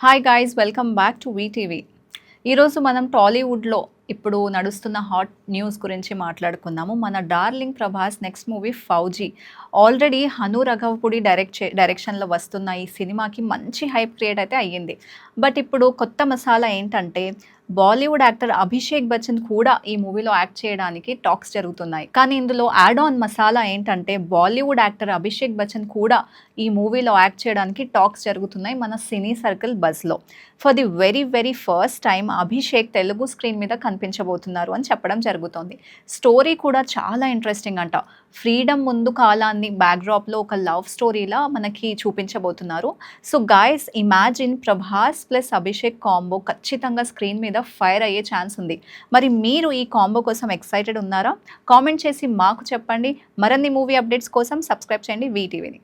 Hi guys, welcome back to VTV. ఈరోజు మనం టాలీవుడ్లో ఇప్పుడు నడుస్తున్న హాట్ న్యూస్ గురించి మాట్లాడుకుందాము. మన darling Prabhas next movie Fauji. Already Hanu Raghavapudi డైరెక్షన్లో వస్తున్న ఈ సినిమాకి మంచి హైప్ క్రియేట్ అయితే అయ్యింది. బట్ ఇప్పుడు కొత్త మసాలా ఏంటంటే బాలీవుడ్ యాక్టర్ అభిషేక్ బచ్చన్ కూడా ఈ మూవీలో యాక్ట్ చేయడానికి టాక్స్ జరుగుతున్నాయి. కానీ ఇందులో యాడ్ ఆన్ మసాలా ఏంటంటే బాలీవుడ్ యాక్టర్ అభిషేక్ బచ్చన్ కూడా ఈ మూవీలో యాక్ట్ చేయడానికి టాక్స్ జరుగుతున్నాయి మన సినీ సర్కిల్ బజ్లో. For the very first time Abhishek Telugu screen మీద కనిపించబోతున్నారు అని చెప్పడం జరుగుతోంది. స్టోరీ కూడా చాలా ఇంట్రెస్టింగ్ అంట. ఫ్రీడమ్ ముందు కాలాన్ని బ్యాక్డ్రాప్లో ఒక లవ్ స్టోరీలా మనకి చూపించబోతున్నారు. So guys, imagine Prabhas plus Abhishek combo ఖచ్చితంగా స్క్రీన్ మీద ఫైర్ అయ్యే ఛాన్స్ ఉంది. మరి మీరు ఈ కాంబో కోసం ఎక్సైటెడ్ ఉన్నారా? కామెంట్ చేసి మాకు చెప్పండి. మరిన్ని మూవీ అప్డేట్స్ కోసం సబ్స్క్రైబ్ చేయండి వీటీవీని.